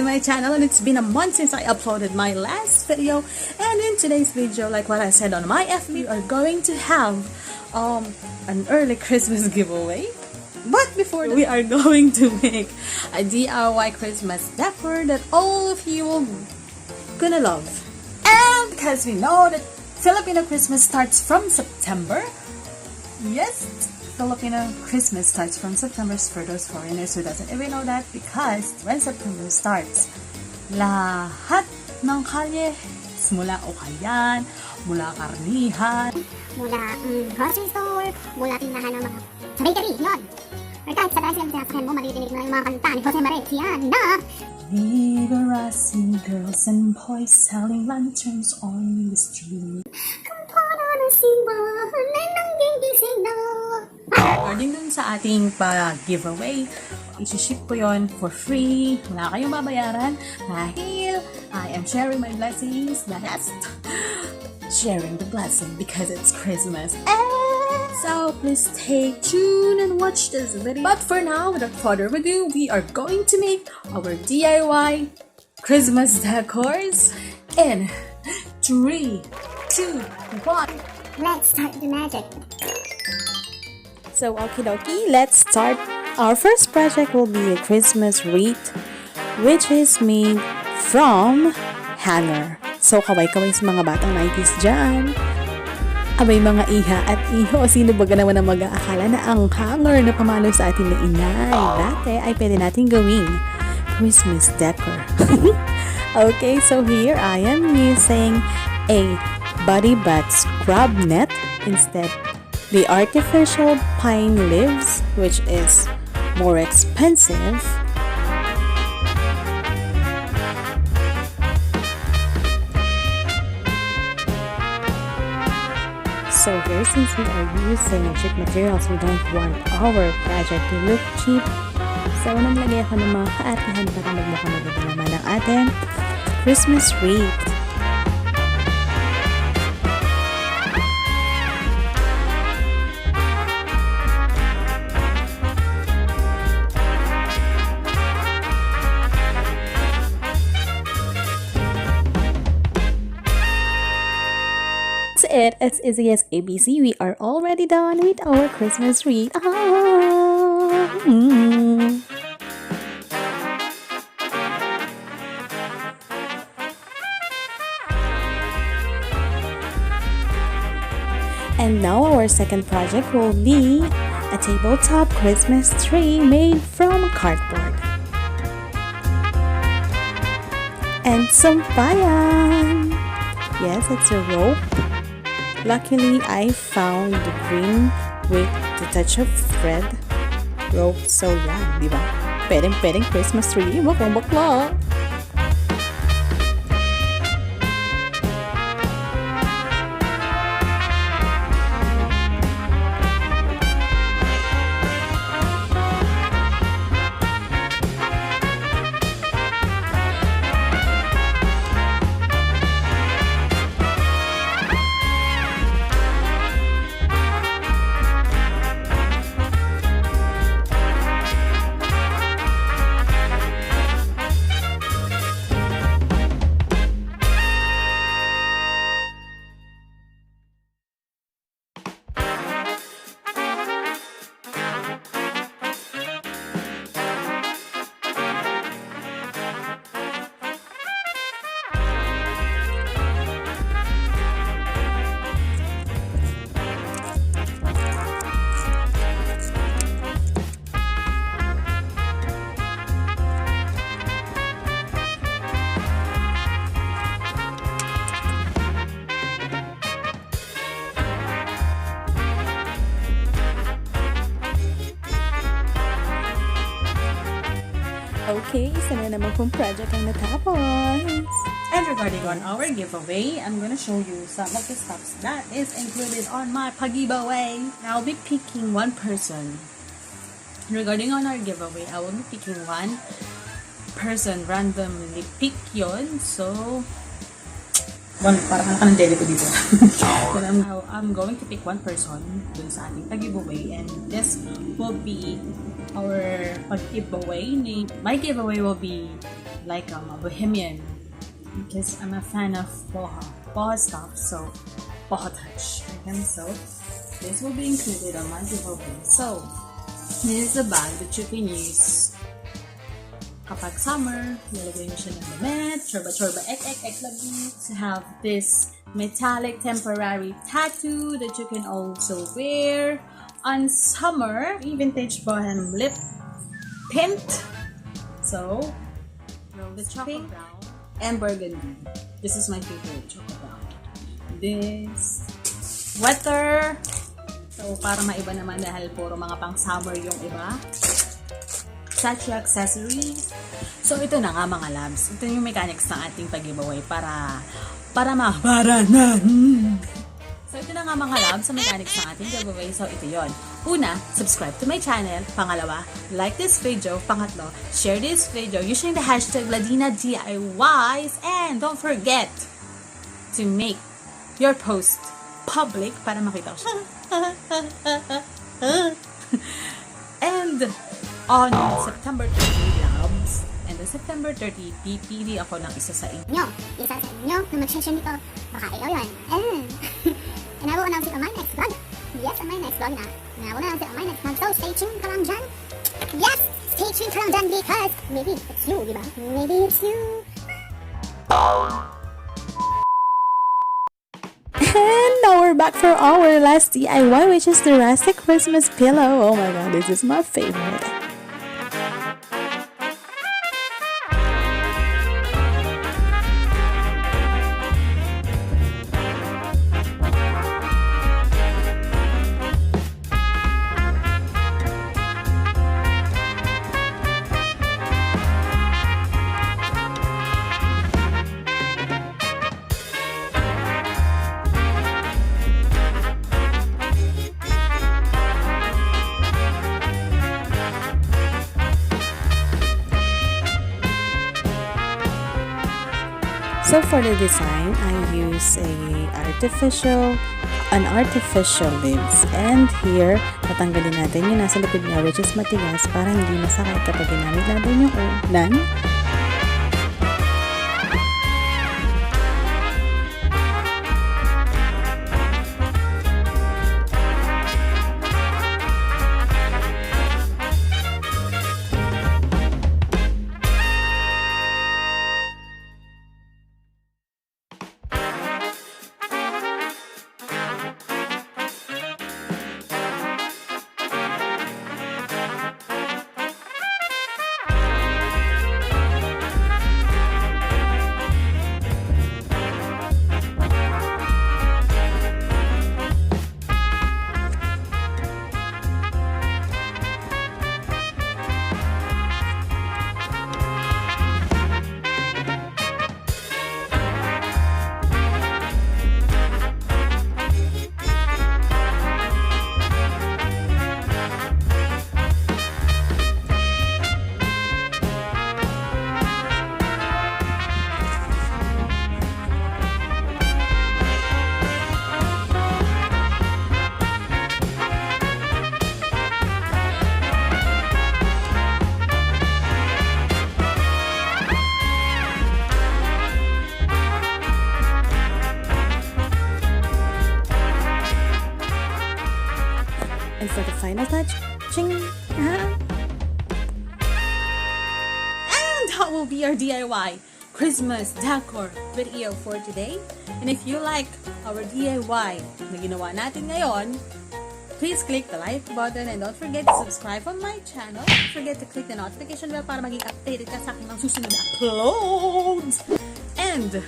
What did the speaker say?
my channel, and it's been a month since I uploaded my last video. And in today's video, like what I said on my FB, we are going to have an early Christmas giveaway. But before that, we are going to make a DIY Christmas decor that all of you will gonna love. And because we know that Filipino Christmas starts from September, yes, Filipino Christmas starts from September for those foreigners who doesn't even know that, because when September starts, lahat ng kalye, mula ukayan, mula karnihan, mula grocery store, mula tindahan ng mga sa bakery, yun. Or kahit sa dahil sinasakyan mo, maririnig mo yung mga kanta ni Jose Marie, yan na! Vigorous girls and boys selling lanterns on the street. Kampana ng simbahan na nanggigising na. According dun sa ating pa-giveaway, isi-ship ko yon for free. Wala kayong babayaran dahil I am sharing my blessings. That's sharing the blessing because it's Christmas. So please stay tuned and watch this video. But for now, without further ado, we are going to make our DIY Christmas decors in 3, 2, 1. Let's start the magic. So, okie dokie, let's start. Our first project will be a Christmas wreath, which is made from hanger. So, kaway-kaway sa mga batang 90s dyan. Abay mga iha at iho, sino ba naman ang mag-aakala na ang hanger na pamalo sa atin na inay dati ay pwede natin gawing Christmas decor. Okay, so here I am using a body bath scrub net instead the artificial pine leaves, which is more expensive. So here, since we are using cheap materials, we don't want our project to look cheap. So naglagay ako ng mga kaatihan para magmukhang maganda naman ang ating Christmas wreath. It as easy as ABC. We are already done with our Christmas wreath. And now our second project will be a tabletop Christmas tree made from cardboard and some payan. Yes, it's a rope. Luckily, I found the green with the touch of red rope. So yeah, diba? Pwedeng Christmas tree. Bakla. Okay, isa na naman pong project ang natapos. And regarding on our giveaway, I'm gonna show you some of the stuff that is included on my pag-giveaway. I'll be picking one person. Regarding on our giveaway, I will be picking one person, randomly pick yon. So, parang ka ng deli ko dito. I'm going to pick one person dun sa ating pag-giveaway, and this will be our pag-giveaway. My giveaway will be like a bohemian because I'm a fan of boho stuff, so boho touch. Okay, so this will be included on my giveaway. So this is a bag that you can use kapag summer. Lalagay mo siya ng damit, chorba, ek lagi. To have this metallic temporary tattoo that you can also wear on summer. Vintage bohem lip tint. So the chocolate brown and burgundy. This is my favorite, chocolate brown. This sweater. So para maiba naman dahil puro mga pang summer yung iba. Such accessories. So ito na nga mga labs. Ito yung mechanics ng ating pag-giveaway para na. So ito na nga mga labs sa mechanics ng ating giveaway. So ito yon. Una, subscribe to my channel. Pangalawa, like this video. Pangatlo, share this video using the hashtag GlaDIYna DIYs. And don't forget to make your post public para makita ko siya. And on September 30, labs, and on September 30, pipili ako ng isa sa inyo. Isa sa inyo na mag-share nito. Baka ikaw yun. And I will announce it on my next vlog. Yes, on my next vlog na. And I will announce it on my next vlog. So stay tuned ka lang dyan. Yes, stay tuned ka lang dyan because maybe it's you, diba? Maybe it's you. And now we're back for our last DIY, which is the rustic Christmas pillow. Oh my god, this is my favorite. So for the design, I use an artificial leaves. And here, tatanggalin natin yung nasa likod niya, which is matigas, para hindi masakit kapag ginamit natin yung ulan. And for the final touch, ching! And that will be our DIY Christmas decor video for today. And if you like our DIY na ginawa natin ngayon, please click the like button and don't forget to subscribe on my channel. Don't forget to click the notification bell para maging updated ka sa aking mga susunod na uploads. And